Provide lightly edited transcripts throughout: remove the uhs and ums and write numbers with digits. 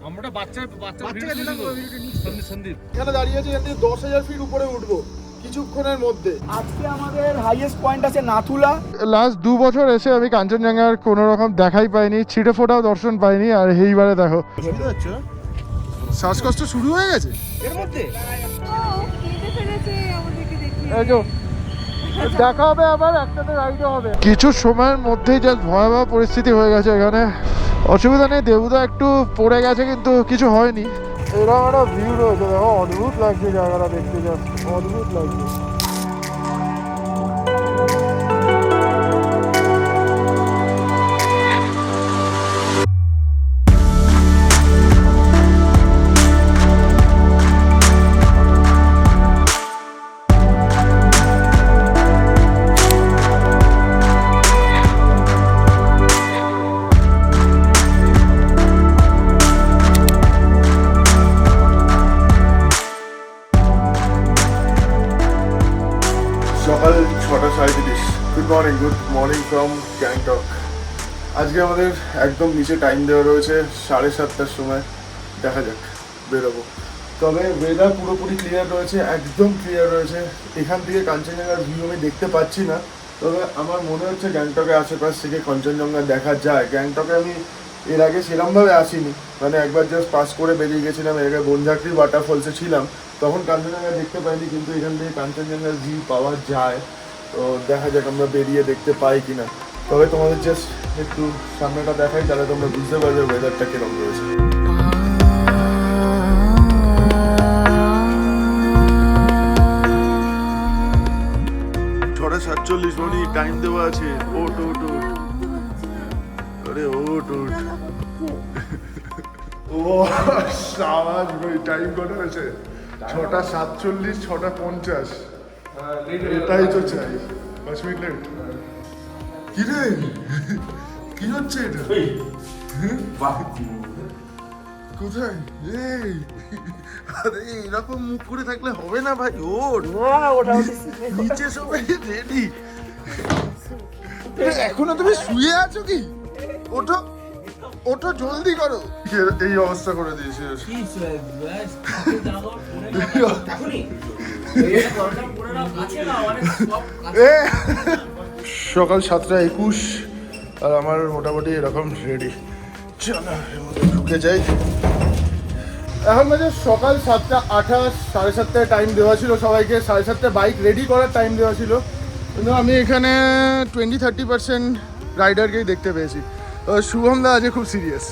আমরা বাচ্চা সন্দীপ এখানে দাঁড়িয়ে আছি, এখান থেকে 10,000 ফিট উপরে উঠবো কিছুক্ষণের মধ্যে। আজকে আমাদের হাইয়েস্ট পয়েন্ট আছে নাথুলা। লাস্ট 2 বছর এসে আমি কাঞ্চনজঙ্ঘার কোনো রকম দেখাই পাইনি, ছিটে ফোটাও দর্শন পাইনি, আর এইবারে দেখো শ্বাসকষ্ট শুরু হয়ে গেছে এর মধ্যে। দেখা হবে আবার একসাথে রাইডও হবে। কিছু সময়ের মধ্যেই জাস্ট ভয়াবহ পরিস্থিতি হয়ে গেছে এখানে। অসুবিধা নেই, দেবুদা একটু পড়ে গেছে কিন্তু কিছু হয়নি। এরকম একটা ভিউ রয়েছে, দেখো অদ্ভুত লাগছে জায়গাটা দেখতে, জাস্ট অদ্ভুত লাগছে। সকাল 6:37। Good morning from Gangtok. আজকে আমাদের একদম নিচে টাইম দেওয়া রয়েছে 7:30টার সময়। দেখা যাক, বেরোবো। তবে ওয়েদার পুরোপুরি ক্লিয়ার রয়েছে, একদম ক্লিয়ার রয়েছে। এখান থেকে কাঞ্চনজঙ্ঘার ভিউ আমি দেখতে পাচ্ছি না, তবে আমার মনে হচ্ছে গ্যাংটকের আশেপাশ থেকে কাঞ্চনজঙ্ঘা দেখা যায়। গ্যাংটকে আমি এর আগে সেরমভাবে আসিনি, মানে একবার জাস্ট পাস করে বেরিয়ে গেছিলাম। এর আগে বনঝাঁকড়ি ওয়াটারফলসে ছিলাম, তখন কাঞ্চনজঙ্ঘা দেখতে পাইনি, কিন্তু এখান থেকে কাঞ্চনজঙ্ঘার ভিউ পাওয়া যায়। তো দেখা যাক আমরা বেরিয়ে দেখতে পাই কিনা। তবে তোমাদের জাস্ট একটু সামনেটা দেখাই, তাহলে তোমরা বুঝতে পারবে ওয়েদারটা কিরকম রয়েছে। 6:47 মনি টাইম দেওয়া আছে। ওট ওট ওট, আরে ওট ওট। ও সাবাস ভাই, টাইম কত হয়েছে? 6:47, 6:50। এটাই তো চাই, 5 মিনিট লেট। কি রে, কি হচ্ছে এটা? কোথায়? এই আরে এরকম মুখ করে থাকলে হবে না ভাই। ওঠ, নিচে সবাই রেডি। এখনো তুমি শুয়ে আছো কি? ওঠো ওঠো, জলদি করো। এই অবস্থা করে দিয়েছে। সকাল 7:21 আর আমার মোটামুটি এরকম রেডি। চলো ঢুকে যাই। এখন বাজে সকাল 7:28। 7:30টায় টাইম দেওয়া ছিল সবাইকে, 7:30টায় বাইক রেডি করার টাইম দেওয়া ছিল, কিন্তু আমি এখানে 20-30% রাইডারকেই দেখতে পেয়েছি। শুভম দা আজকে খুব সিরিয়াস।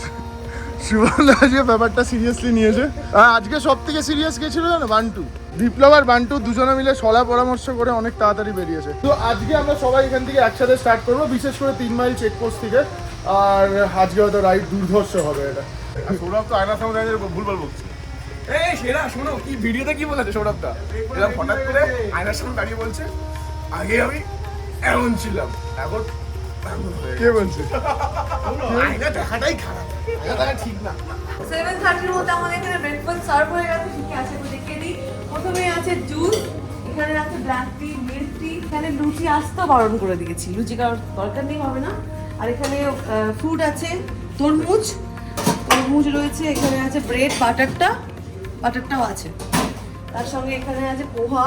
শুভম দা আজকে ব্যাপারটা সিরিয়াসলি নিয়েছে। আর আজকে সব থেকে সিরিয়াস গেছিল জানো, বান্টু। বিপ্লব আর বান্টু দুজনে মিলে সলা পরামর্শ করে অনেক তাড়াতাড়ি বেরিয়েছে। তো আজকে আমরা সবাই এখান থেকে একসাথে স্টার্ট করবো, বিশেষ করে 3 মাইল চেকপোস্ট থেকে। আর আজকে হয়তো রাইড দুর্ধর্ষ হবে এটা। সৌরভ তো আয়নার সামনে ভুলভাল বলছে। এই সেরা শোনো, কি ভিডিওতে কি বলেছে সৌরভটা, এরকম হঠাৎ করে আয়নার সামনে দাঁড়িয়ে বলছে আগে আমি এমন ছিলাম, এখন কে বলছে? আয়না দেখাটাই খারাপ, আয়না দেখা ঠিক না। 7:30 এর মধ্যে আমাদের এখানে ব্রেকফাস্ট সার্ভ হয়ে গেছে। ঠিক আছে, দেখিয়ে দিই। প্রথমে আছে জুস, এখানে আছে ব্ল্যাক টি, মিল্ক টি। এখানে লুচি আসতেও বারণ করে দিয়েছি, লুচি খাওয়ার দরকার নেই, হবে না। আর এখানে ফ্রুট আছে, তরমুজ রয়েছে, এখানে আছে ব্রেড, বাটারটাও আছে। তার সঙ্গে এখানে আছে পোহা,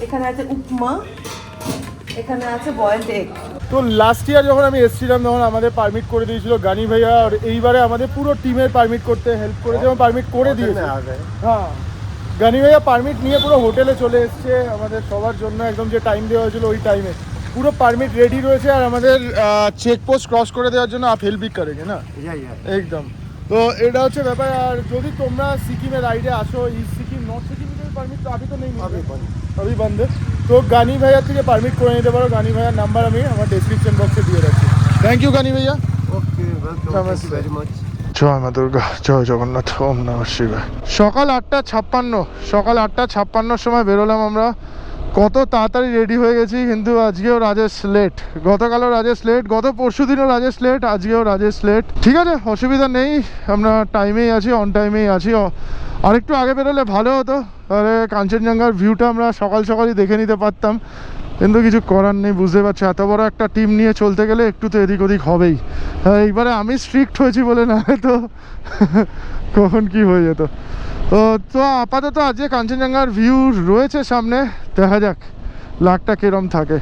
এখানে আছে উপমা, এখানে আছে বয়েলড এগ। তো লাস্ট ইয়ার যখন আমি এসেছিলাম তখন আমাদের পারমিট করে দিয়েছিল গানি ভাইয়া, আর এইবারে আমাদের পুরো টিমের পারমিট করতে হেল্প করেছে এবং পারমিট করে দিয়েছে। হ্যাঁ, গানি ভাইয়া পারমিট নিয়ে পুরো হোটেলে চলে এসছে আমাদের সবার জন্য, একদম যে টাইম দেওয়া হয়েছিল ওই টাইমে পুরো পারমিট রেডি রয়েছে। আর আমাদের চেকপোস্ট ক্রস করে দেওয়ার জন্য আপ হেল্প করেছে না, একদম। তো এটা হচ্ছে ব্যাপার। আর যদি তোমরা সিকিমে রাইডে আসো, east Sikkim north Sikkim permit তো আবি তো নেই, अभी बंद है। तो गानी भैया থেকে পারমিট করে নিতে পারো। গানি ভাইয়ার নাম্বার আমি আমার ডেসক্রিপশন বক্সে দিয়ে রাখছি। থ্যাংক ইউ গানি ভাইয়া। ওকে, ওয়েলকাম ভেরি মাচ। জয় মা দুর্গা, জয় জগন্নাথ, ওম নমঃ শিবায়। সকাল 8:56 সময় বেরোলাম আমরা। কত তাড়াতাড়ি রেডি হয়ে গেছি, কিন্তু আজকেও রাজেশ লেট। গতকালও রাজেশ লেট, গত পরশু দিনও রাজেশ লেট, আজকেও রাজেশ লেট। ঠিক আছে, অসুবিধা নেই, আমরা টাইমেই আছি, অন টাইমেই আছি। আরেকটু আগে বেরোলে ভালো হতো, তাহলে কাঞ্চনজঙ্ঘার ভিউটা আমরা সকালই দেখে নিতে পারতাম, কিন্তু কিছু করার নেই। বুঝতে পারছো, এত বড় একটা টিম নিয়ে চলতে গেলে একটু তো এদিক ওদিক হবেই। এইবারে আমি স্ট্রিক্ট হয়েছি বলে, না তো কখন কি হয়ে যেত। তো আপাতত আজকে কাঞ্চনজঙ্ঘার ভিউ রয়েছে সামনে, দেখা যাক লাকটা কিরম থাকে।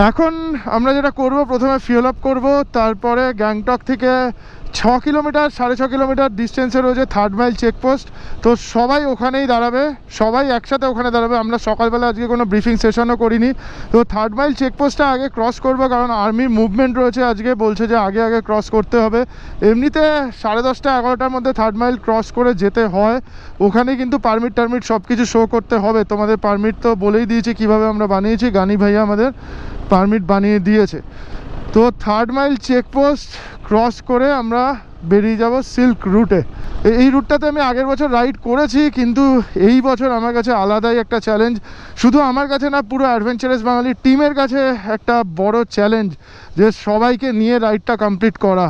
এখন আমরা যেটা করব, প্রথমে ফিউল আপ করব, তারপরে গ্যাংটক থেকে 6 কিলোমিটার 6.5 কিলোমিটার ডিস্টেন্সে রয়েছে 3rd মাইল চেকপোস্ট। তো সবাই ওখানেই দাঁড়াবে, সবাই একসাথে ওখানে দাঁড়াবে। আমরা সকালবেলা আজকে কোনো ব্রিফিং সেশনও করিনি। তো 3rd মাইল চেকপোস্টটা আগে ক্রস করব, কারণ আর্মির মুভমেন্ট রয়েছে আজকে, বলছে যে আগে আগে ক্রস করতে হবে। এমনিতে 10:30 11টার মধ্যে 3rd মাইল ক্রস করে যেতে হয়। ওখানে কিন্তু পারমিট টারমিট সব কিছু শো করতে হবে। তোমাদের পারমিট তো বলেই দিয়েছি কীভাবে আমরা বানিয়েছি, গানি ভাইয়া আমাদের পারমিট বানিয়ে দিয়েছে। তো 3rd মাইল চেকপোস্ট ক্রস করে আমরা বেরিয়ে যাব সিল্ক রুটে। এই রুটটাতে আমি আগের বছর রাইড করেছি, কিন্তু এই বছর আমার কাছে আলাদাই একটা চ্যালেঞ্জ। শুধু আমার কাছে না, পুরো অ্যাডভেঞ্চারাস বাঙালি টিমের কাছে একটা বড় চ্যালেঞ্জ যে সবাইকে নিয়ে রাইডটা কমপ্লিট করা।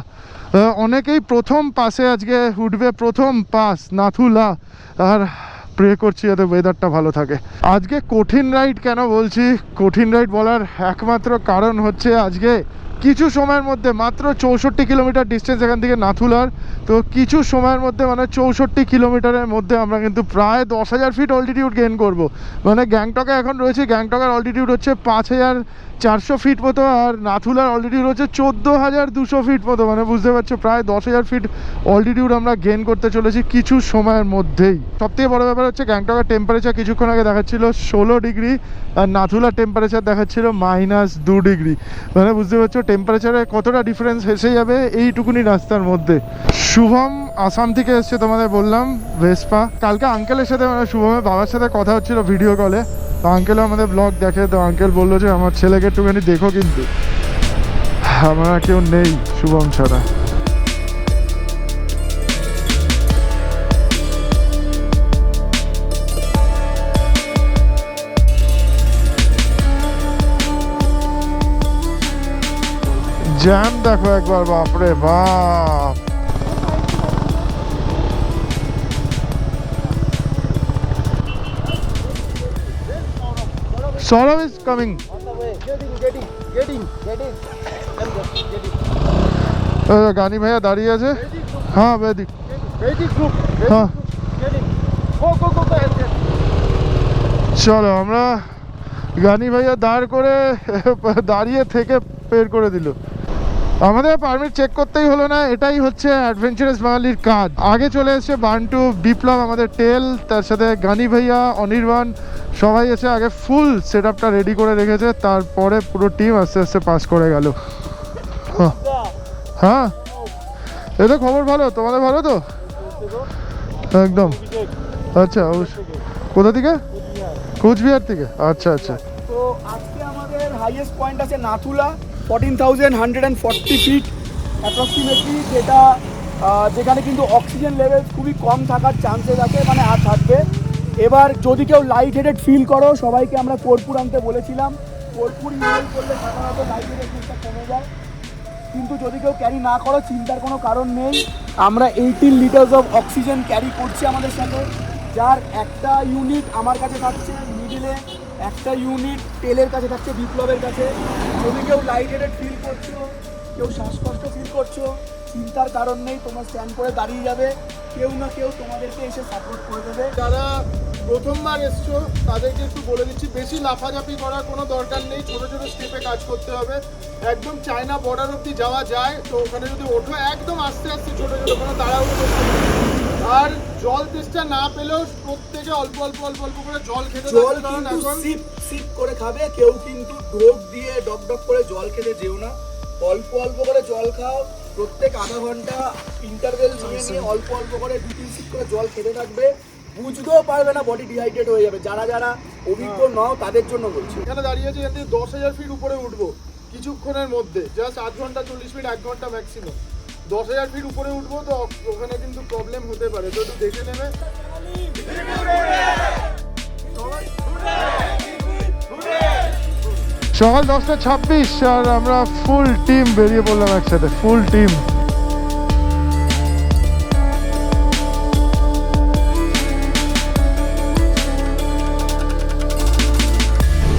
অনেকেই প্রথম পাসে আজকে উঠবে, প্রথম পাস নাথুলা, আর প্রে করছি যাতে ওয়েদারটা ভালো থাকে। আজকে কঠিন রাইড কেন বলছি, কঠিন রাইড বলার একমাত্র কারণ হচ্ছে আজকে কিছু সময়ের মধ্যে মাত্র 64 কিলোমিটার ডিস্টেন্স এখান থেকে নাথুলার। তো কিছু সময়ের মধ্যে মানে 64 কিলোমিটারের মধ্যে আমরা কিন্তু প্রায় 10,000 ফিট অল্টিটিউড গেইন করব। মানে গ্যাংটকে এখন রয়েছে, গ্যাংটকের অল্টিটিউড হচ্ছে 5,400 ফিট মতো, আর নাথুলার অল্টিটিউড হচ্ছে 14,200 ফিট মতো। মানে বুঝতে পারছো, প্রায় 10,000 ফিট অল্টিটিউড আমরা গেইন করতে চলেছি কিছু সময়ের মধ্যেই। সবথেকে বড় ব্যাপার হচ্ছে গ্যাংটকের টেম্পারেচার কিছুক্ষণ আগে দেখাচ্ছিল 16 ডিগ্রি, আর নাথুলার টেম্পারেচার দেখাচ্ছিল -2 ডিগ্রি। মানে বুঝতে পারছো টেম্পারেচারে কতটা ডিফারেন্স এসে যাবে এইটুকুনি রাস্তার মধ্যে। শুভম আসাম থেকে এসছে, তোমাদের বললাম, ভেসপা। কালকে আঙ্কেলের সাথে, মানে শুভমের বাবার সাথে কথা হচ্ছিল ভিডিও কলে। তো আঙ্কেলও আমাদের ব্লগ দেখে, তো আঙ্কেল বললো যে আমার ছেলেকে একটুখানি দেখো, কিন্তু আমরা কেউ নেই শুভম ছাড়া। জ্যাম দেখো একবার, বাপরে বাপ। Saurav is coming. গানি ভাইয়া দাঁড়িয়ে আছে। হ্যাঁ বেদিক, হ্যাঁ চলো। আমরা গানি ভাইয়া দাঁড় করে দাঁড়িয়ে থেকে বের করে দিল। আমাদের পারমিট চেক করতেই হলো না, এটাই হচ্ছে অ্যাডভেঞ্চারাস বাঙালির কাজ। আগে চলে এসছে বান্টু, বিপ্লব, আমাদের টেল, তার সাথে গানি ভাইয়া, অনির্বাণ, সবাই এসে আগে ফুল সেট আপটা রেডি করে রেখেছে, তারপরে পুরো টিম আস্তে আস্তে পাস করে গেল। হ্যাঁ এদের খবর ভালো, তোমাদের ভালো তো? একদম। আচ্ছা, কোথা থেকে? কোচবিহার থেকে। আচ্ছা আচ্ছা। তো আজকে আমাদের হাইয়েস্ট পয়েন্ট আছে নাথুলা, 14,140 ফিট অ্যাপ্রক্সিমেটলি, যেটা যেখানে কিন্তু অক্সিজেন লেভেল খুবই কম থাকার চান্সেস আছে, মানে আর থাকবে। এবার যদি কেউ লাইট হেডেড ফিল করো, সবাইকে আমরা কর্পূর আনতে বলেছিলাম। কর্পূর ইউজ করলে সাধারণত লাইট হেডেড ফিলটা কমে যায়, কিন্তু যদি কেউ ক্যারি না করো চিন্তার কোনো কারণ নেই। আমরা 18 লিটার্স অফ অক্সিজেন ক্যারি করছি আমাদের সাথে, যার একটা ইউনিট আমার কাছে থাকছে মিডিলে, একটা ইউনিট তেলের কাছে থাকছে বিপ্লবের কাছে। যদি কেউ লাইট হেডেড ফিল করছো, কেউ শ্বাসকষ্ট ফিল করছো, চিন্তার কারণ নেই, তোমরা স্ট্যান্ড করে দাঁড়িয়ে যাবে, কেউ না কেউ তোমাদেরকে এসে সাপোর্ট করে দেবে। যারা প্রথমবার এসছো তাদেরকে একটু বলে দিচ্ছি, বেশি লাফাঝাপি করার কোনো দরকার নেই, ছোটো ছোটো স্টেপে কাজ করতে হবে। একদম চায়না বর্ডার অব্দি যাওয়া যায়, তো ওখানে যদি ওঠো একদম আস্তে আস্তে ছোটো ছোটো, কোনো তাড়াহুড়ো করতে হবে। আর জল তেষ্টা না পেলেও প্রত্যেকে অল্প অল্প অল্প অল্প করে জল খেতে জল কিন্তু সিপ সিপ করে খাবে, কেউ কিন্তু ঢোক দিয়ে ডক ডক করে জল খেতে যেও না, অল্প অল্প করে জল খাও। প্রত্যেক আধা ঘন্টা ইন্টারভেল নিয়ে অল্প অল্প করে 2-3 সিপ করে জল খেতে থাকবে, বুঝতেও পারবে না বডি ডিহাইড্রেট হয়ে যাবে। যারা যারা অভিজ্ঞ নও তাদের জন্য বলছি। এখানে দাঁড়িয়ে আছি, এখান থেকে 10,000 ফিট উপরে উঠবো কিছুক্ষণের মধ্যে, জাস্ট 8 ঘন্টা 40 মিনিট, 1 ঘন্টা ম্যাক্সিমাম। 10,000 ফিট উপরে উঠবো, তো ওখানে কিন্তু প্রবলেম হতে পারে, তো একটু দেখে নেবে। সকাল 10:26 আর আমরা ফুল টিম বেরিয়ে পড়লাম একসাথে, ফুল টিম।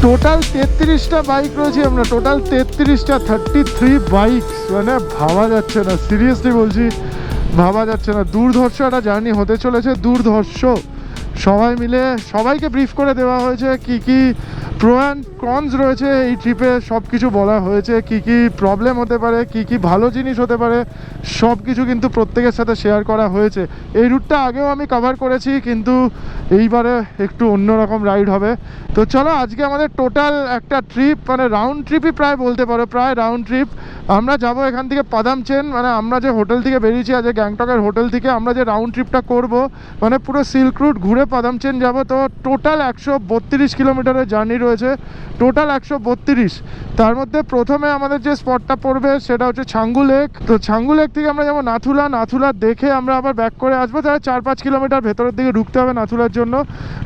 টোটাল 33টা বাইক রয়েছে আমরা, টোটাল 33টা 33 বাইক, মানে ভাবা যাচ্ছে না, সিরিয়াসলি বলছি ভাবা যাচ্ছে না। দুর্ধর্ষ একটা জার্নি হতে চলেছে, দুর্ধর্ষ। সবাই মিলে সবাইকে ব্রিফ করে দেওয়া হয়েছে কি কি প্রো অ্যান্ড কনস রয়েছে এই ট্রিপে, সব কিছু বলা হয়েছে, কি কি প্রবলেম হতে পারে, কি কি ভালো জিনিস হতে পারে, সব কিছু কিন্তু প্রত্যেকের সাথে শেয়ার করা হয়েছে। এই রুটটা আগেও আমি কভার করেছি, কিন্তু এইবারে একটু অন্যরকম রাইড হবে। তো চলো আজকে আমাদের টোটাল একটা ট্রিপ, মানে রাউন্ড ট্রিপই প্রায় বলতে পারো, প্রায় রাউন্ড ট্রিপ। আমরা যাব এখান থেকে পাদামচেন, মানে আমরা যে হোটেল থেকে বেরিয়েছি আজ গ্যাংটকের হোটেল থেকে, আমরা যে রাউন্ড ট্রিপটা করব, মানে পুরো সিল্ক রুট ঘুরে পাদামচেন যাব। তো টোটাল 132 কিলোমিটারের জার্নি রয়েছে, টোটাল 132। তার মধ্যে প্রথমে আমাদের যে স্পটটা পড়বে সেটা হচ্ছে ছাঙ্গু লেক। তো ছাঙ্গু লেক থেকে আমরা যাবো নাথুলা, নাথুলা দেখে আমরা আবার ব্যাক করে আসবো। তাহলে 4-5 কিলোমিটার ভেতরের দিকে ঢুকতে হবে নাথুলার জন্য।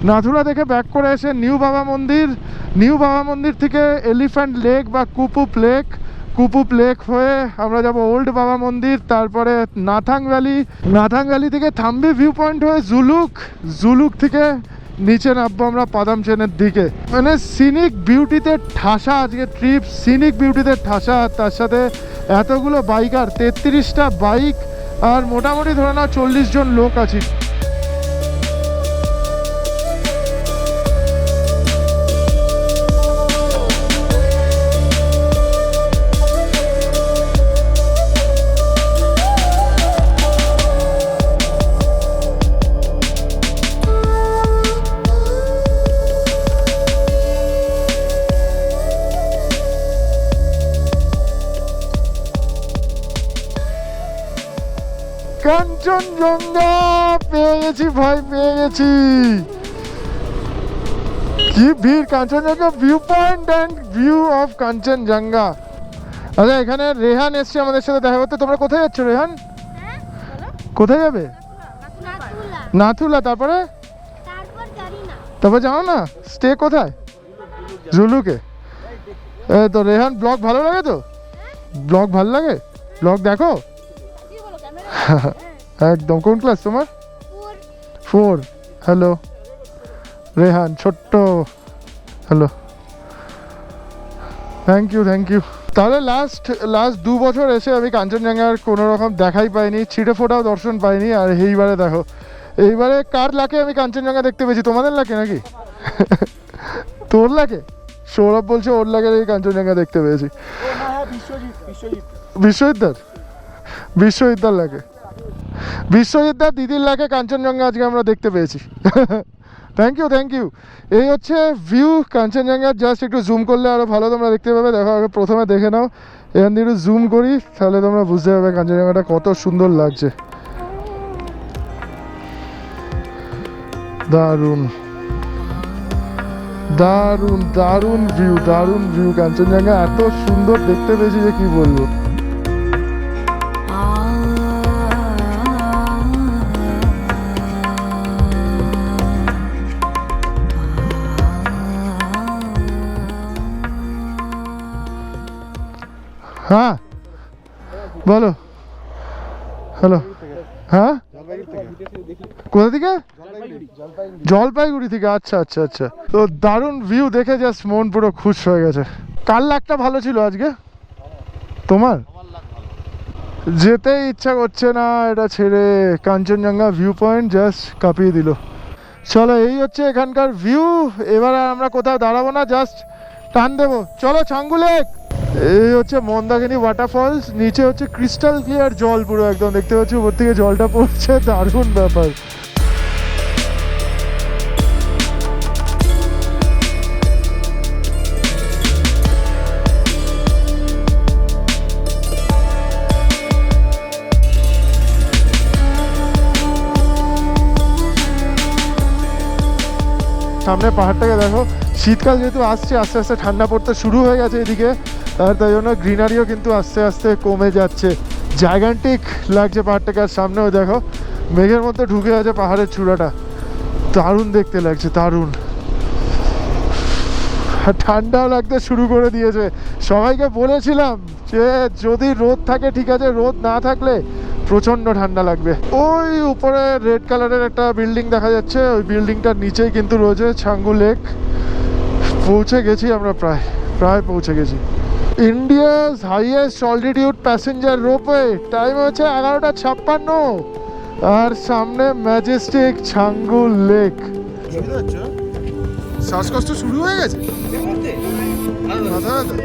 নাথুলা দেখে ব্যাক করে এসে নিউ বাবা মন্দির, নিউ বাবা মন্দির থেকে এলিফ্যান্ট লেক বা কুপুপ লেক, কুপুপ লেক হয়ে আমরা যাব ওল্ড বাবা মন্দির, তারপরে নাথাং ভ্যালি, নাথাং ভ্যালি থেকে থাম্বি ভিউ পয়েন্ট হয়ে জুলুক, জুলুক থেকে নিচে নামবো আমরা পাদামচেনের দিকে। মানে সিনিক বিউটিতে ঠাসা আজকে ট্রিপ, সিনিক বিউটিতে ঠাসা, তার সাথে এতগুলো বাইকার, 33টা বাইক, আর মোটামুটি ধরে নাও 40 জন লোক আছি। কাঞ্চনজঙ্ঘা পেয়ে গেছি ভাই, পেয়ে গেছি। কি ভিড়! Kanchenjunga view point and view of Kanchenjunga. আচ্ছা, এখানে রেহান এসছে আমাদের সাথে দেখা করতে। তোমরা কোথায় যাচ্ছ রেহান? কোথায় যাবে? নাথুলা। তারপরে তারপর যাও না, স্টে কোথায়? জুলুকে। তো রেহান ব্লগ ভালো লাগে তো? ব্লগ ভালো লাগে? ব্লগ দেখো? একদম। কোন ক্লাস তোমার? 4। হ্যালো রেহান, ছোট্ট hello, thank you thank you. তাহলে লাস্ট 2 বছর এসে আমি কাঞ্চনজঙ্ঘার কোনো রকম দেখাই পাইনি, ছিটে ফোটাও দর্শন পাইনি। আর এইবারে দেখো, এইবারে কার লাকে আমি কাঞ্চনজঙ্ঘা দেখতে পেয়েছি? তোমাদের লাকে নাকি? তোর লাকে? সৌরভ বলছে ওর লাগে এই কাঞ্চনজঙ্ঘা দেখতে পেয়েছি। বিশ্বজিৎদার, বিশ্বজিৎদার লাগে, বিশ্বজিৎদার দিদির লাগে কাঞ্চনজঙ্ঘা আজকে আমরা দেখতে পেয়েছি। Thank you thank you. এই হচ্ছে ভিউ কাঞ্চনজঙ্ঘার, জাস্ট একটু জুম করলে আরও ভালো তোমরা দেখতে পাবে। দেখো আগে প্রথমে দেখে নাও, এখান দিয়ে একটু জুম করি, তাহলে তোমরা বুঝতে পারবে কাঞ্চনজঙ্ঘাটা কত সুন্দর লাগছে। দারুণ দারুণ দারুণ ভিউ, দারুণ ভিউ। কাঞ্চনজঙ্ঘা এত সুন্দর দেখতে পেয়েছি যে কি বলবো। হ্যাঁ বলো। হ্যালো, হ্যাঁ কোথা থেকে? জলপাইগুড়ি থেকে। আচ্ছা আচ্ছা আচ্ছা। তো দারুণ ভিউ দেখে জাস্ট মন পুরো খুশ হয়ে গেছে। কার লাকটা ভালো ছিল আজকে? তোমার? যেতেই ইচ্ছা করছে না এটা ছেড়ে। কাঞ্চনজঙ্ঘা ভিউ পয়েন্ট জাস্ট কাঁপিয়ে দিল। চলো, এই হচ্ছে এখানকার ভিউ। এবার আমরা কোথাও দাঁড়াবো না, জাস্ট টান দেবো। চলো ছাঙ্গু লেক। এই হচ্ছে মন্দাকিনী ওয়াটারফলস, নিচে হচ্ছে ক্রিস্টাল ক্লিয়ার জল, পুরো একদম দেখতে পাচ্ছি উপর থেকে জলটা পড়ছে, দারুণ ব্যাপার। সামনে পাহাড়টাকে দেখো। শীতকাল যেহেতু আসছে, আস্তে আস্তে ঠান্ডা পড়তে শুরু হয়ে গেছে এদিকে, আর তাই জন্য গ্রিনারিও কিন্তু আস্তে আস্তে কমে যাচ্ছে। জায়গান্টিক লাগছে পাহাড়টাকে। আর সামনেও দেখো মেঘের মধ্যে ঢুকে আছে পাহাড়ের চূড়াটা, দারুণ দেখতে লাগছে, দারুণ। আর ঠান্ডাও লাগতে শুরু করে দিয়েছে। সবাইকে বলেছিলাম যে যদি রোদ থাকে ঠিক আছে, রোদ না থাকলে প্রচণ্ড ঠান্ডা লাগবে। ওই উপরে রেড কালারের একটা বিল্ডিং দেখা যাচ্ছে, ওই বিল্ডিংটার নিচেই কিন্তু রয়েছে ছাঙ্গু লেক। পৌঁছে গেছি আমরা, প্রায় পৌঁছে গেছি। India's highest altitude passenger ropeway, time হচ্ছে 11:56, আর সামনে ম্যাজেস্টিক ছাঙ্গু লেক। শ্বাসকষ্ট শুরু হয়ে গেছে, মাথা ব্যথা।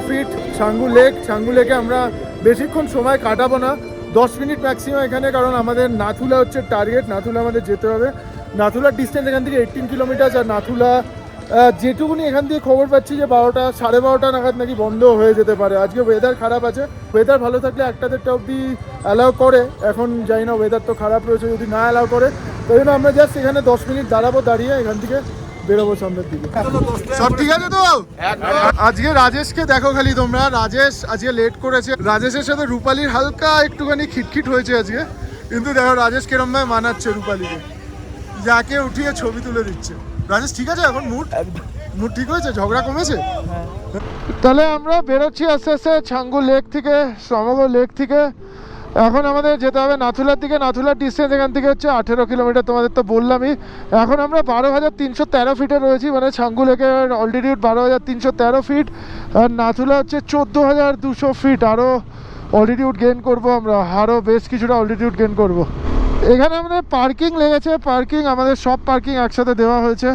Fit Changu lake. ছাঙ্গু লেকে আমরা বেশিক্ষণ সময় কাটাবো না, 10 মিনিট ম্যাক্সিমাম এখানে, কারণ আমাদের নাথুলা হচ্ছে টার্গেট। নাথুলা আমাদের যেতে হবে। নাথুলার ডিস্টেন্স এখান থেকে 18 কিলোমিটার। আর নাথুলা যেটুকুনি এখান থেকে খবর পাচ্ছি যে 12টা 12:30 নাগাদ নাকি বন্ধ হয়ে যেতে পারে। আজকে ওয়েদার খারাপ আছে, ওয়েদার ভালো থাকলে 1টা-1:30 অবধি অ্যালাউ করে। এখন জানি না, ওয়েদার তো খারাপ রয়েছে, যদি না অ্যালাউ করে ওই জন্য আমরা জাস্ট এখানে 10 মিনিট দাঁড়াবো, দাঁড়িয়ে এখান থেকে বেরোবো সামনের দিকে। সব ঠিক আছে তো? আজকে রাজেশকে দেখো খালি তোমরা, রাজেশ আজকে লেট করেছে। রাজেশের সাথে রূপালীর হালকা একটুখানি খিটখিট হয়েছে আজকে, কিন্তু দেখো রাজেশ কিরম ভাবে মানাচ্ছে রূপালীকে, যাকে উঠিয়ে ছবি তুলে দিচ্ছে। রাজেশ ঠিক আছে এখন? মুড ঠিক হয়েছে? ঝগড়া কমেছে? তাহলে আমরা বেরোচ্ছি আস্তে আস্তে ছাঙ্গু লেক থেকে, সমগ্র লেক থেকে। এখন আমাদের যেতে হবে নাথুলার দিকে। নাথুলার ডিস্টেন্স এখান থেকে হচ্ছে 18 কিলোমিটার, তোমাদের তো বললামই। এখন আমরা 12,313 ফিটে রয়েছি, মানে ছাঙ্গু লেকের অল্টিটিউড 12,313 ফিট, আর নাথুলা হচ্ছে 14,200 ফিট। আরও অল্টিটিউড গেইন করবো আমরা, আরও বেশ কিছুটা অল্টিটিউড গেইন করবো। এখানে আমাদের পার্কিং লেগেছে, পার্কিং আমাদের সব পার্কিং একসাথে দেওয়া হয়েছে।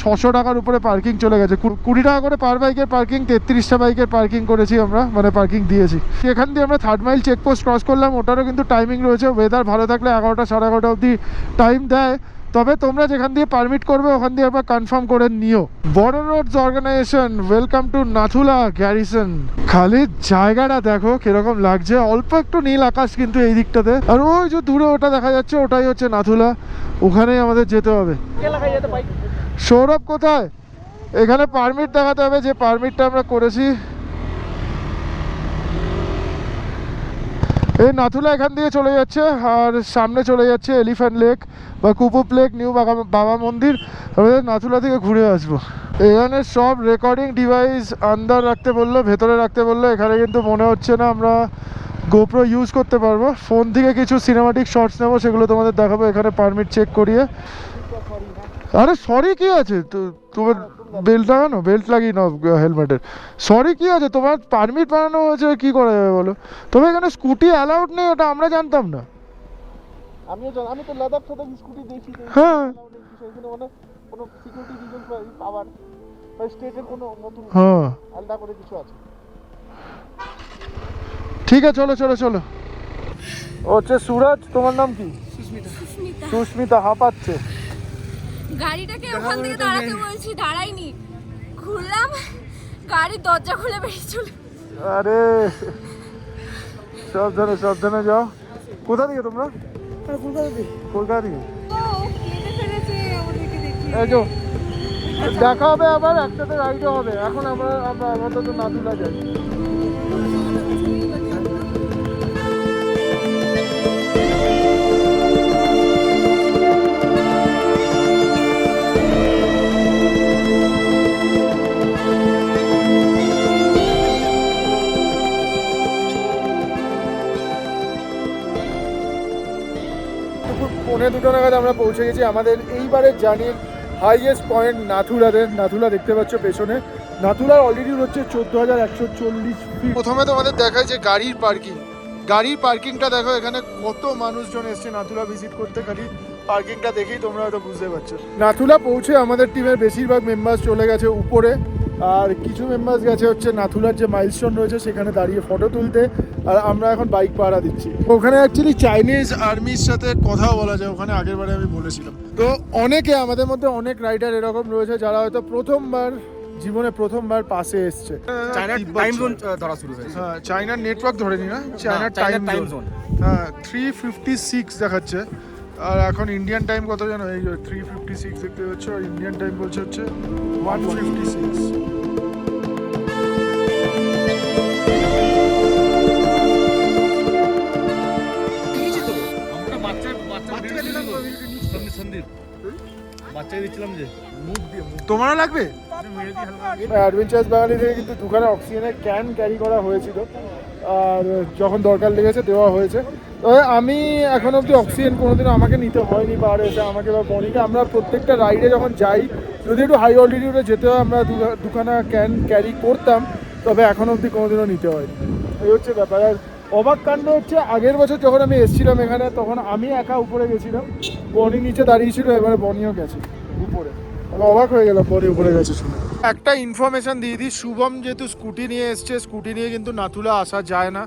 600 টাকার উপরে পার্কিং চলে গেছে। 20 টাকা করে পার বাইকের পার্কিং, 33টা বাইকের পার্কিং করেছি আমরা, মানে পার্কিং দিয়েছি। এখান দিয়ে আমরা 3rd মাইল চেকপোস্ট ক্রস করলাম, ওটারও কিন্তু টাইমিং রয়েছে। ওয়েদার ভালো থাকলে 11টা 11:30 অবধি টাইম দেয়, তবে তোমরা যেখান দিয়ে পারমিট করবে ওখান দিয়ে একবার কনফার্ম করে নিও। Border Roads Organisation, welcome to Nathula garrison. খালি জায়গাটা দেখো কিরকম লাগছে, অল্প একটু নীল আকাশ কিন্তু এই দিকটাতে, আর ওই যে দূরে ওটা দেখা যাচ্ছে ওটাই হচ্ছে নাথুলা, ওখানেই আমাদের যেতে হবে। সৌরভ কোথায়? এখানে পারমিট দেখাতে হবে, যে পারমিটটা আমরা করেছি। এই নাথুলা এখান দিয়ে চলে যাচ্ছে, আর সামনে চলে যাচ্ছে এলিফ্যান্ট লেক বা কুপুপ লেক, নিউ বাবা মন্দির। আমাদের নাথুলা থেকে ঘুরে আসবো। এখানে সব রেকর্ডিং ডিভাইস আন্দার রাখতে বললো, ভেতরে রাখতে বললো। এখানে কিন্তু মনে হচ্ছে না আমরা গোপ্রো ইউজ করতে পারবো। ফোন থেকে কিছু সিনেমাটিক শর্টস নেবো, সেগুলো তোমাদের দেখাবো এখানে পারমিট চেক করিয়ে। আরে সরি কি আছে, তোমার বেল্ট লাগানো, বেল্ট লাগিয়ে নাও হেলমেটের। সরি কি আছে, তোমার পারমিট বানানো হয়েছে, কি করা যাবে বলো? তবে এখানে স্কুটি অ্যালাউড নেই, ওটা আমরা জানতাম না। আমি তো লাদাখ থেকে স্কুটি দেখি, হ্যাঁ মানে কোনো সিকিউরিটি রিজন পাওয়ার বা স্টেটের কোনো নতুন আলাদা করে কিছু আছে। ঠিক আছে, চলো চলো চলো। হচ্ছে সুরজ, তোমার নাম কি? সুস্মিতা হাঁপাচ্ছে। গাড়িটাকে ওখান থেকে দাঁড়াতে বলছি, দাঁড়াইনি, খুললাম, গাড়ির দরজা খুলে বেরিয়ে চলে। আরে সাবধানে যাও। কোথা থেকে তোমরা? কলকাতা থেকে। এই যে দেখা হবে, আবার একসাথে রাইডে হবে। এখন আমরা আমাদের তো নাথুলা যাই। পৌনে 2টা নাগাদ আমরা পৌঁছে গেছি আমাদের এইবারের জার্নির হাইয়েস্ট পয়েন্ট নাথুলাতে। নাথুলা দেখতে পাচ্ছ পেছনে। নাথুলার অলরেডিউড হচ্ছে 14,140 ফিট। প্রথমে তোমাদের দেখায় যে গাড়ির পার্কিংটা দেখো, এখানে কত মানুষজন এসছে নাথুলা ভিজিট করতে। খালি পার্কিংটা দেখেই তোমরা হয়তো বুঝতে পারছো। নাথুলা পৌঁছে আমাদের টিমের বেশিরভাগ মেম্বার্স চলে গেছে উপরে, আর কিছু মেম্বার্স গেছে হচ্ছে নাথুলার যে মাইলস্টোন রয়েছে সেখানে দাঁড়িয়ে ফটো তুলতে, আর আমরা এখন বাইক পাহারা দিচ্ছি। ওখানে অ্যাকচুয়ালি চাইনিজ আর্মির সাথে কথাও বলা যায়, ওখানে আগের বারে আমি বলেছিলাম। তো অনেকে আমাদের মধ্যে অনেক রাইডার এরকম রয়েছে যারা হয়তো জীবনে প্রথমবার পাশে এসছে। চায়নার টাইম জোন ধরা শুরু হয়েছে। হ্যাঁ, চায়নার নেটওয়ার্ক ধরেনি না, চায়নার টাইম জোন। হ্যাঁ, 3:56 দেখাচ্ছে। আর এখন ইন্ডিয়ান টাইম কত জানো? এই 3:56 দেখতে পাচ্ছ, আর ইন্ডিয়ান টাইম বলছে হচ্ছে 1:56। বাচ্চাকে দিচ্ছিলাম যে মুখ দিয়ে তোমারও লাগবে? অ্যাডভেঞ্চার্স বাঙালি থেকে কিন্তু দুখানা অক্সিজেনের ক্যান ক্যারি করা হয়েছিল, আর যখন দরকার লেগেছে দেওয়া হয়েছে। তবে আমি এখন অবধি অক্সিজেন কোনোদিনও আমাকে নিতে হয়নি, বা আর এসে আমাকে বা বনিকে। আমরা প্রত্যেকটা রাইডে যখন যাই, যদি একটু হাই অল্টিটিউডে যেতে হয়, আমরা দুখানা ক্যান ক্যারি করতাম, তবে এখন অবধি কোনোদিনও নিতে হয়নি। এই হচ্ছে ব্যাপার। আর অবাক কাণ্ড হচ্ছে, আগের বছর যখন আমি এসেছিলাম এখানে, তখন আমি একা উপরে গেছিলাম, বনি নিচে দাঁড়িয়েছিল, এবারে বনিও গেছে উপরে। আমি অবাক হয়ে গেলাম বনি উপরে গেছে শুনে। একটা ইনফরমেশন দিয়ে দিই, শুভম যেহেতু স্কুটি নিয়ে এসছে, স্কুটি নিয়ে কিন্তু নাথুলা আসা যায় না,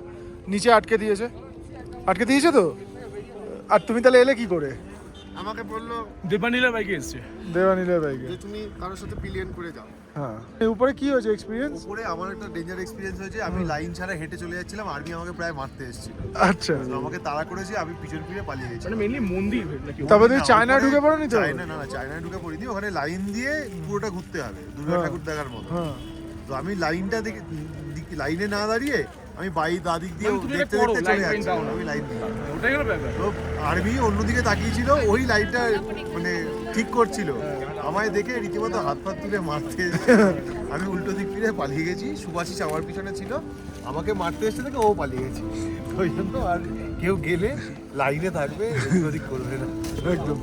নিচে আটকে দিয়েছে তো। আর তুমি তাহলে এলে কি করে? আমাকে বললো দেবানীলের বাইকে এসছে। দেবানীলের বাইকে। যে তুমি কারোর সাথে পিলিয়ন করে যাও। হ্যাঁ, উপরে কি হয়েছে এক্সপিরিয়েন্স? উপরে আমার একটা ডেঞ্জার এক্সপিরিয়েন্স হয়েছে। আমি লাইন ছাড়া হেঁটে চলে যাচ্ছিলাম, আর্মি আমাকে প্রায় মারতে এসেছিল। আচ্ছা, তো আমাকে তাড়া করেছে, আমি পিছন ফিরে পালিয়ে গেছি। মানে মেইনলি মন্দির নাকি? তারপরে তুমি চায়না ঢুকে পড়োনি তো? না, চায়নায় ঢুকে পড়িনি। ওখানে লাইন দিয়ে পুরোটা ঘুরতে হবে, দুর্গা ঠাকুর দেখার মতো। হ্যাঁ, তো আমি লাইনটা লাইনে না দাঁড়িয়ে আমি দাদিক দিয়ে মানে তুমি দেখতে এটা করো, দেখতে চলে line যাচ্ছি। down। আমি লাইন দিয়ে ওটাই হলো ব্যাপার। তো আর্মি অন্যদিকে তাকিয়েছিল, ওই লাইনটা মানে ঠিক করছিল। আমায় দেখে রীতিমতো হাত ফাত তুলে মারতে এসেছে। আমি উল্টো দিক ফিরে পালিয়ে গেছি। সুভাষিস আমার পিছনে ছিল, আমাকে মারতে এসে থেকে ও পালিয়ে গেছে। ওই জন্য আর কেউ গেলে লাইনে থাকবে, এদিক ওদিক করবে না। একদম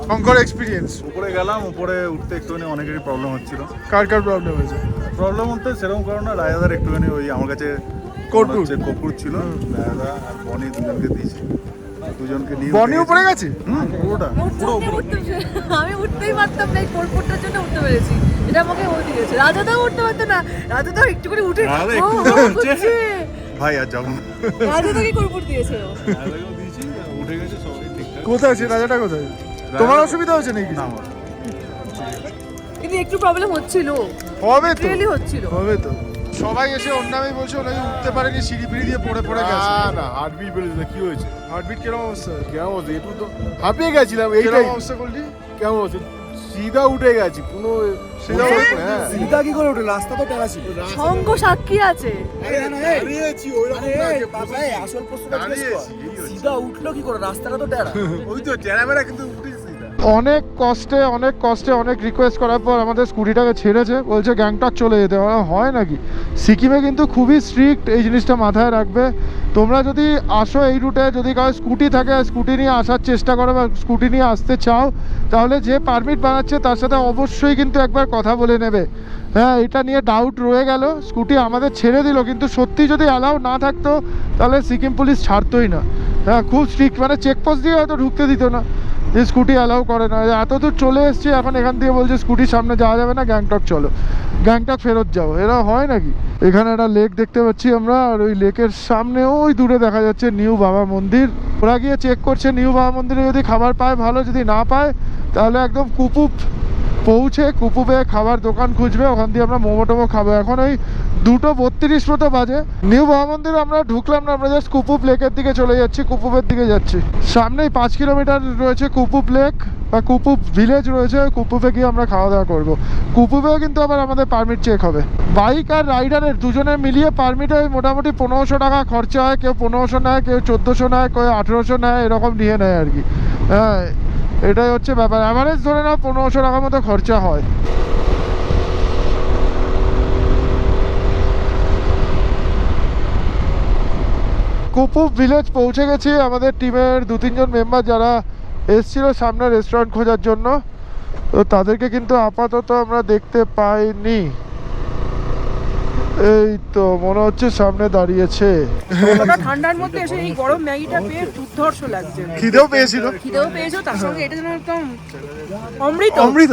শঙ্কর এক্সপিরিয়েন্স। উপরে গেলাম, উপরে উঠতে একটুখানি অনেকেরই প্রবলেম হচ্ছিল। কার প্রবলেম হয়েছে? প্রবলেম বলতে সেরকম কারণ না, রায়দার একটুখানি ওই আমার কাছে কর্পূর। কর্পূর ছিল, রায়দা আর বনি দুজনকে দিয়েছি, দুজনকে নিয়ে বনি উপরে গেছে পুরোটা। আমি উঠতেই পারতাম না, এই কোলপোটটার জন্য উঠতে পেরেছি। এটা আমাকে ও দিয়েছে। রাজাদাও উঠতে পারতো না, রাজাদাও একটু করে উঠে রাজাদা ও, একটু ও, করে উঠছে। উঠছে। ভাই আর যাবো না। রাজাদাকে কোলপোট দিয়েছে ও। রায়দাকেও দিয়েছি, উঠে গেছে সবাই ঠিকঠাক। কোথায় আছে রাজাটা? কোথায়? তোমার অসুবিধা হচ্ছে নাকি? না, আমার কিন্তু একটু প্রবলেম হচ্ছিল, হবে তো, রিয়েলি হচ্ছিল। হবে তো। সবাই এসে ওর নামেই বলছে, ওনাকে উঠতে পারেনি, সিঁড়ি ফিড়ি দিয়ে পড়ে গেছে। না হার্টবিট বেড়েছে না, কি হয়েছে? হার্টবিট কিরকম অবস্থা? কেমন হচ্ছে? একটু তো হাঁপিয়ে গেছিলাম, এইটাই কিরকম অবস্থা করলি? কেমন হচ্ছে? সিধা উঠে গেছি, কোনো সিধা উঠে? হ্যাঁ। সিধা কি করে ওঠে? রাস্তা তো টেরা ছিল। শঙ্খ সাক্ষী আছে। দাঁড়িয়েছি ওইরকম না, যে বাবা, এই আসল প্রশ্নটা জিজ্ঞেস কর। দাঁড়িয়েছি, এই হচ্ছে। সিধা উঠলো কি করে? রাস্তাটা তো টেরা। ওই তো টেরামেরা, কিন্তু উঠেছি না। অনেক কষ্টে অনেক রিকোয়েস্ট করার পর আমাদের স্কুটিটাকে ছেড়েছে, বলছে গ্যাংটক চলে যেতে। হয় নাকি? সিকিমে কিন্তু খুবই স্ট্রিক্ট, এই জিনিসটা মাথায় রাখবে। তোমরা যদি আসো এই রুটে, যদি কারো স্কুটি থাকে, স্কুটি নিয়ে আসার চেষ্টা করো বা স্কুটি নিয়ে আসতে চাও, তাহলে যে পারমিট বানাচ্ছে তার সাথে অবশ্যই কিন্তু একবার কথা বলে নেবে। হ্যাঁ, এটা নিয়ে ডাউট রয়ে গেল। স্কুটি আমাদের ছেড়ে দিল, কিন্তু সত্যি যদি অ্যালাউ না থাকতো তাহলে সিকিম পুলিশ ছাড়তোই না। হ্যাঁ, খুব স্ট্রিক্ট, মানে চেকপোস্ট দিয়ে হয়তো ঢুকতে দিত না, যে স্কুটি অ্যালাউ করে না। এত দূর চলে এসছি, এখন এখান থেকে বলছে স্কুটির সামনে যাওয়া যাবে না, গ্যাংটক চলো, গ্যাংটক ফেরত যাও। এরা হয় নাকি? এখানে একটা লেক দেখতে পাচ্ছি আমরা, আর ওই লেকের সামনে ওই দূরে দেখা যাচ্ছে নিউ বাবা মন্দির। ওরা গিয়ে চেক করছে নিউ বাবা মন্দিরে যদি খাবার পায় ভালো, যদি না পায় তাহলে একদম কুপুপ পৌঁছে কুপুপে খাবার দোকান খুঁজবে, ওখান দিয়ে আমরা মোমো টোমো খাবো। এখন ওই 2:32 মতো বাজে। নিউ বাবা মন্দিরে আমরা ঢুকলাম না, আমরা জাস্ট কুপুপ লেকের দিকে চলে যাচ্ছি, কুপুপের দিকে যাচ্ছি। সামনেই 5 কিলোমিটার রয়েছে কুপুপ লেক বা কুপুপ ভিলেজ রয়েছে, কুপুপে গিয়ে আমরা খাওয়া দাওয়া করবো। কুপুপেও কিন্তু আবার আমাদের পারমিট চেক হবে। বাইক আর রাইডারের দুজনে মিলিয়ে পারমিটে মোটামুটি 1500 টাকা খরচা হয়। কেউ 1500 নেয়, কেউ 1400 নেয়, কেউ 1800 নেয়, এরকম নিয়ে নেয় আর কি। হ্যাঁ, এটাই হচ্ছে ব্যাপার। অ্যাভারেজ ধরে নাও 1500 টাকার মতো খরচা হয়। কুপুপ ভিলেজ পৌঁছে গেছি। আমাদের টিমের 2-3 জন মেম্বার যারা এসেছিল সামনে রেস্টুরেন্ট খোঁজার জন্য, তো তাদেরকে কিন্তু আপাতত আমরা দেখতে পাইনি। এই তো মনে হচ্ছে সামনে দাঁড়িয়েছে। ঠান্ডার মধ্যে এসে এই গরম ম্যাগিটা পেয়ে দুর্ধর্ষ লাগছে। খিদেও পেয়েছিল, খিদেও পেয়েছো, তার সঙ্গে এটা যেন একদম অমৃত। অমৃত।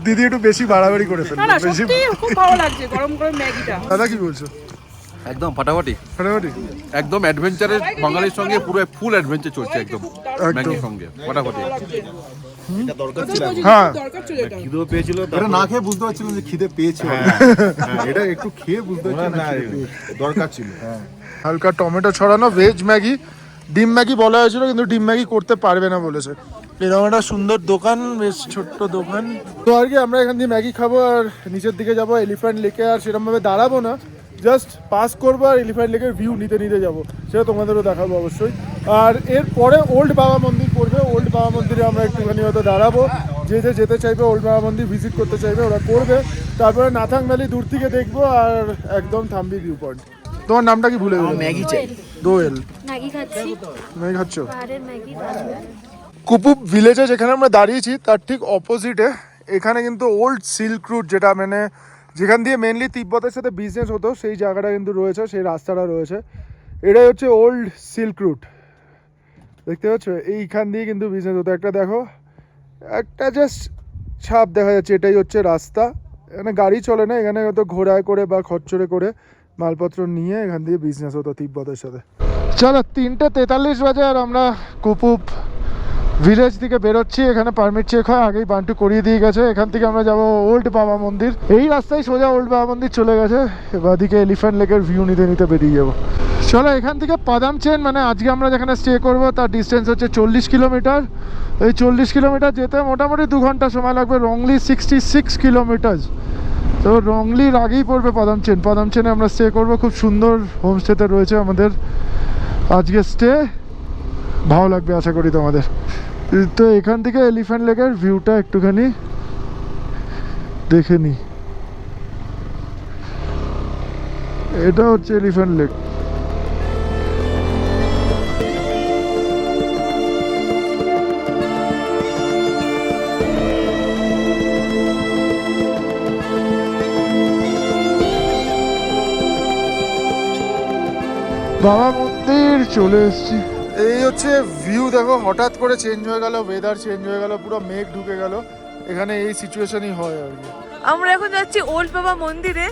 দিদি একটু বেশি বাড়াবাড়ি করে না ফেললো, না, বেশি। সত্যি খুব ভালো লাগছে গরম গরম ম্যাগিটা। দাদা কি বলছো? একদম ফাটাফাটি, ফাটাফাটি একদম অ্যাডভেঞ্চারের বাঙালির সঙ্গে পুরো ফুল অ্যাডভেঞ্চার চলছে একদম ম্যাগির সঙ্গে ফাটাফাটি। হ্যাঁ, দরকার ছিল এটা। খিদেও পেয়েছিল, এটা না খেয়ে বুঝতে পারছিলাম যে খিদে পেয়েছে। এটা একটু খেয়ে বুঝতে পারছি না, দরকার ছিল। হালকা টমেটো ছড়ানো ভেজ ম্যাগি। ডিম ম্যাগি বলা হয়েছিল, কিন্তু ডিম ম্যাগি করতে পারবে না বলেছে। এরকম একটা সুন্দর দোকান, বেশ ছোট্ট দোকান। তো আর কি, আমরা এখান দিয়ে ম্যাগি খাবো আর নিচের দিকে যাবো এলিফ্যান্ট লেকে। আর সেরকমভাবে দাঁড়াবো না, জাস্ট পাস করবো আর এলিফ্যান্ট লেকের ভিউ নিতে নিতে যাবো, সেটা তোমাদেরও দেখাবো অবশ্যই। আর এরপরে ওল্ড বাবা মন্দির পড়বে, ওল্ড বাবা মন্দিরে আমরা একটুখানি হয়তো দাঁড়াবো, যে যেতে চাইবে ওল্ড বাবা মন্দির ভিজিট করতে চাইবে ওরা করবে। তারপরে নাথাং ভ্যালি দূর থেকে দেখবো আর একদম থাম্বি ভিউ পয়েন্ট। তোমার নামটা কি ভুলে গেলাম? ম্যাগি চাই। দোয়েল। ম্যাগি খাচ্ছি, ম্যাগি খাচ্ছ? পাহাড়ের ম্যাগি। কুপুপ ভিলেজে যেখানে আমরা দাঁড়িয়েছি তার ঠিক অপোজিটে এখানে কিন্তু ওল্ড সিল্ক রুট, যেটা মানে যেখান দিয়ে মেনলি তিব্বতের সাথে বিজনেস হতো, সেই জায়গাটা কিন্তু রয়েছে, সেই রাস্তাটা রয়েছে। এটাই হচ্ছে ওল্ড সিল্ক রুট, দেখতে পাচ্ছ? এইখান দিয়ে কিন্তু বিজনেস হতো। একটা দেখো, একটা জাস্ট ছাপ দেখা যাচ্ছে, এটাই হচ্ছে রাস্তা। এখানে গাড়ি চলে না, এখানে হয়তো ঘোড়ায় করে বা খচ্চরে করে মালপত্র নিয়ে এখান দিয়ে বিজনেস হতো তিব্বতের সাথে। চলো 3:43 বাজে আর আমরা কুপুপ ভিলেজ থেকে বেরোচ্ছি। এখানে পারমিট চেক হয়, আগেই বান্টু করিয়ে দিয়ে গেছে। এখান থেকে আমরা যাব ওল্ড বাবা মন্দির। এই রাস্তায় সোজা ওল্ড বাবা মন্দির চলে গেছে, এবার দিকে এলিফ্যান্ট লেকের ভিউ নিতে নিতে বেরিয়ে যাবো। চলো এখান থেকে পাদামচেন, মানে আজকে আমরা যেখানে স্টে করবো তার ডিস্টেন্স হচ্ছে 40 কিলোমিটার। এই 40 কিলোমিটার যেতে মোটামুটি 2 ঘন্টা সময় লাগবে। রংলি 66 কিলোমিটার, তো রংলির আগেই পড়বে পাদামচেন। পাদামচেনে আমরা স্টে করবো, খুব সুন্দর হোমস্টেতে রয়েছে আমাদের আজকে স্টে, ভালো লাগবে আশা করি তোমাদের। তো এখান থেকে এলিফ্যান্ট লেকের ভিউটা একটুখানি দেখে নিই। এটা হচ্ছে এলিফ্যান্ট লেক। বাবা মন্দির চলে এসেছি। এই হচ্ছে ভিউ, দেখো হঠাৎ করে চেঞ্জ হয়ে গেল, ওয়েদার চেঞ্জ হয়ে গেল, পুরো মেঘ ঢুকে গেল। এখানে এই সিচুয়েশনই হয় আর কি। আমরা এখন যাচ্ছি ওল্ড বাবা মন্দিরে।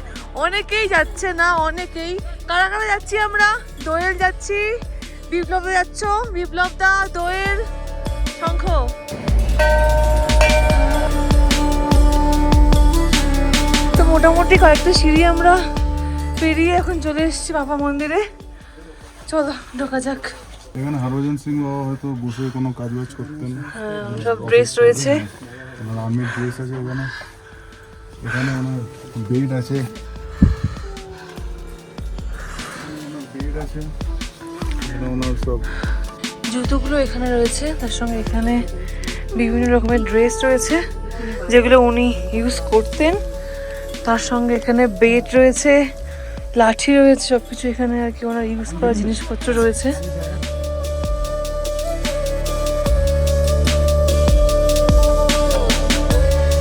অনেকেই যাচ্ছে না, অনেকেই। কারা কারা যাচ্ছি আমরা? দোয়েল যাচ্ছি, বিপ্লব যাচ্ছ, বিপ্লব দা, দোয়েল, শঙ্খ। তো মোটামুটি কয়েকটা সিঁড়ি আমরা পেরিয়ে এখন চলে এসেছি বাবা মন্দিরে। চলো ঢোকা যাক। এখানে হরভজন সিং বাবা হয়তো বসে কোনো কাজ বাজ করতেন। সব ড্রেস রয়েছে, ওনার আর্মির ড্রেস আছে ওখানে। এখানে ওনার বেড আছে, এখানে ওনার সব জুতোগুলো এখানে রয়েছে, তার সঙ্গে এখানে বিভিন্ন রকমের ড্রেস রয়েছে যেগুলো উনি ইউজ করতেন। তার সঙ্গে এখানে বেড রয়েছে, লাঠি রয়েছে, সবকিছু এখানে আর কি ওনার ইউজ করা জিনিসপত্র রয়েছে।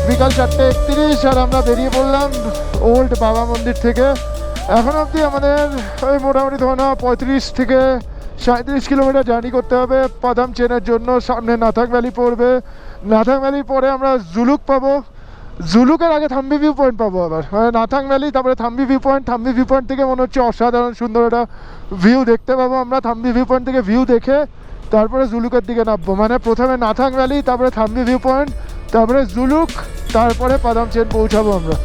বিকাল 4:31 আর আমরা বেরিয়ে পড়লাম ওল্ড বাবা মন্দির থেকে। এখন অবধি আমাদের ওই মোটামুটি ধরো 35 থেকে 37 কিলোমিটার জার্নি করতে হবে পাদামচেনের জন্য। সামনে নাথাং ভ্যালি পড়বে, নাথাং ভ্যালির পরে আমরা জুলুক পাবো, জুলুকের আগে থাম্বি ভিউ পয়েন্ট পাবো আবার, মানে নাথাং ভ্যালি তারপরে Thambi view point. Thambi view point থেকে মনে হচ্ছে অসাধারণ সুন্দর একটা ভিউ দেখতে পাবো আমরা। থাম্বি ভিউ পয়েন্ট থেকে ভিউ দেখে তারপরে জুলুকের দিকে নামবো, মানে প্রথমে নাথাং ভ্যালি, তারপরে থাম্বি ভিউ পয়েন্ট, তারপরে জুলুক, তারপরে পাদামচেন পৌঁছাবো আমরা।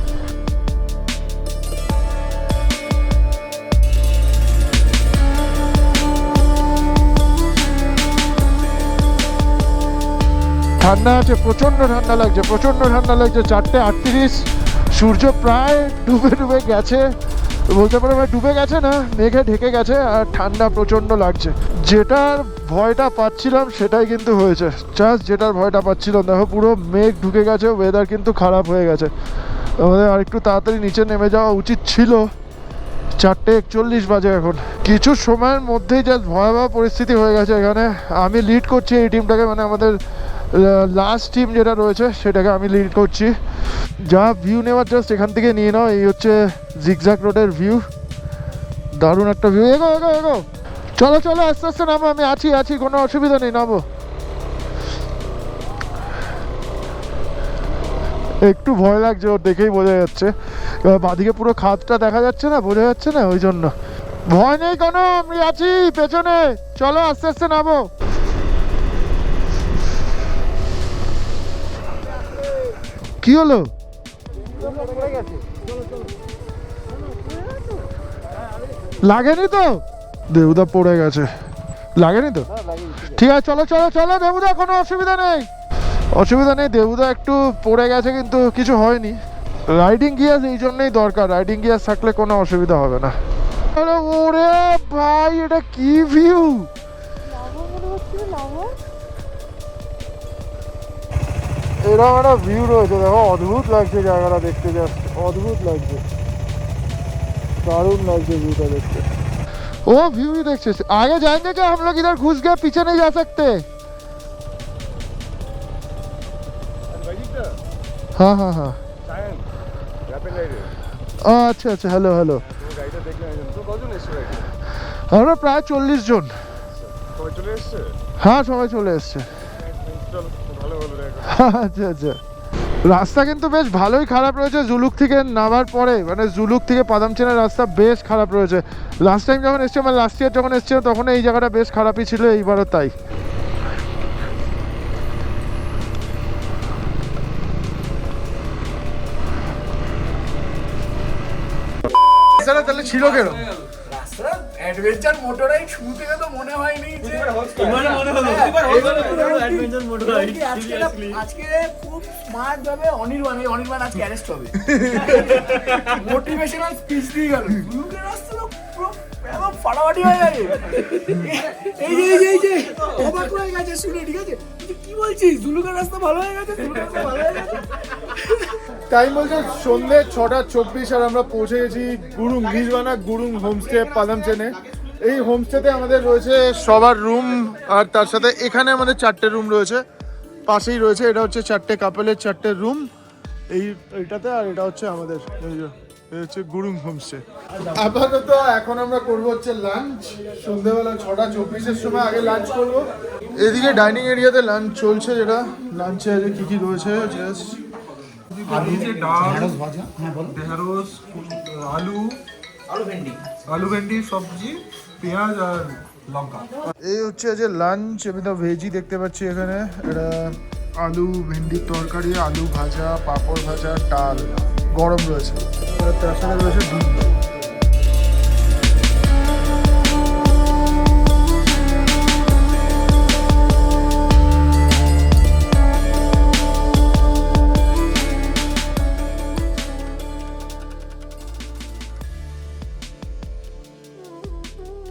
ঠান্ডা আছে, প্রচণ্ড ঠান্ডা লাগছে, প্রচণ্ড ঠান্ডা লাগছে। 4:38, সূর্য প্রায় ডুবে ডুবে গেছে, বলতে পারো ডুবে গেছে না, মেঘে ঢেকে গেছে, আর ঠান্ডা প্রচণ্ড লাগছে। যেটার ভয়টা পাচ্ছিলাম সেটাই কিন্তু হয়েছে, জাস্ট যেটার ভয়টা পাচ্ছিলাম। দেখো পুরো মেঘ ঢুকে গেছে, ওয়েদার কিন্তু খারাপ হয়ে গেছে। আমাদের আর একটু তাড়াতাড়ি নিচে নেমে যাওয়া উচিত ছিল। 4:41 বাজে এখন। কিছু সময়ের মধ্যেই জাস্ট ভয়াবহ পরিস্থিতি হয়ে গেছে এখানে। আমি লিড করছি এই টিমটাকে, মানে আমাদের লাস্ট টিম যেটা রয়েছে সেটাকে আমি লিড করছি। যা ভিউ নেওয়ার জাস্ট এখান থেকে নিয়ে নাও। এই হচ্ছে জিগজ্যাগ রোডের ভিউ, দারুণ একটা ভিউ। এগো এগো এগো, চলো চলো আস্তে আস্তে নামো, আমি আছি, কোনো অসুবিধা নেই, নামো। একটু ভয় লাগছে, ওর দেখেই বোঝা যাচ্ছে। বাদিকে পুরো খাদটা দেখা যাচ্ছে না, বোঝা যাচ্ছে না, ওই জন্য। ভয় নেই কোনো, আমি আছি পেছনে, চলো আস্তে আস্তে নামো। কি হলো? লাগেনি তো? দেবুদা পড়ে গেছে, লাগেনি তো? ঠিক আছে, চলো চলো চলো দেবুদা, কোনো অসুবিধা নেই, অসুবিধা নেই। দেবুদা একটু পড়ে গেছে কিন্তু কিছু হয়নি। রাইডিং গিয়ার এই জন্যই দরকার, রাইডিং গিয়ার থাকলে কোনো অসুবিধা হবে না। ওরে ভাই, এটা কি ভিউ! এরকম একটা ভিউ রয়েছে, দেখো অদ্ভুত লাগছে জায়গাটা দেখতে, জাস্ট অদ্ভুত লাগছে, দারুণ লাগছে ভিউটা দেখতে। ओ व्यू ही देख सकते, आगे जाएंगे क्या हम लोग? इधर घुस गए, पीछे नहीं जा सकते। हाँ हाँ हाँ আচ্ছা আচ্ছা, হ্যালো হ্যালো। আমরা প্রায় 40 জন। হ্যাঁ সবাই চলে এসছে। আচ্ছা আচ্ছা, রাস্তা কিন্তু বেশ ভালোই খারাপ রয়েছে জুলুক থেকে নামার পরে, মানে জুলুক থেকে পাদামচেনের রাস্তা বেশ খারাপ রয়েছে। লাস্ট টাইম যখন এসছিলাম, মানে লাস্ট ইয়ার যখন এসছিলাম, তখন এই জায়গাটা বেশ খারাপই ছিল, এইবারও তাই। তাহলে ছিল কেন অ্যাডভেঞ্চার মোটর রাইড শুরু থেকে তো মনে হয়নি যে আজকে খুব স্মার্ট ভাবে অনির্বাণ আজকে অ্যারেস্ট হবে, মোটিভেশনাল স্পিচ দিয়ে গেল। জুলুকের রাস্তা তো পুরো একদম ফাটাফাটি হয়ে গেছে। এই যে অবাক হয়ে গেছে শুনে, ঠিক আছে কি বলছিস, জুলুকের রাস্তা ভালো হয়ে গেছে, জুলুকের রাস্তা ভালো হয়ে গেছে। টাইম বলছে সন্ধ্যে 6:24 আর আমরা পৌঁছে গেছি গুরুং নির্বাণা গুরুং হোমস্টে পাদামচেনে। এই হোমস্টেতে আমাদের রয়েছে সবার রুম, আর তার সাথে এখানে আমাদের 4টে রুম রয়েছে, পাশেই রয়েছে। এটা হচ্ছে 4টে কাপলের 4টে রুম এইটাতে, আর এটা হচ্ছে আমাদের এই হচ্ছে গুরুং হোমস্টে। আপাতত এখন আমরা করবো হচ্ছে লাঞ্চ, সন্ধ্যেবেলা 6:24 সময় আগে লাঞ্চ করবো। এদিকে ডাইনিং এরিয়াতে লাঞ্চ চলছে, যেটা লাঞ্চে কি কি রয়েছে জাস্ট ডাল, ঢেঁড়স, আলু ভেন্ডি সবজি, পেঁয়াজ আর লঙ্কা। এই হচ্ছে যে লাঞ্চ। আমি তো ভেজই দেখতে পাচ্ছি এখানে। এটা আলু ভেন্ডির তরকারি, আলু ভাজা, পাঁপড় ভাজা, ডাল গরম রয়েছে, তার সাথে রয়েছে ডিম।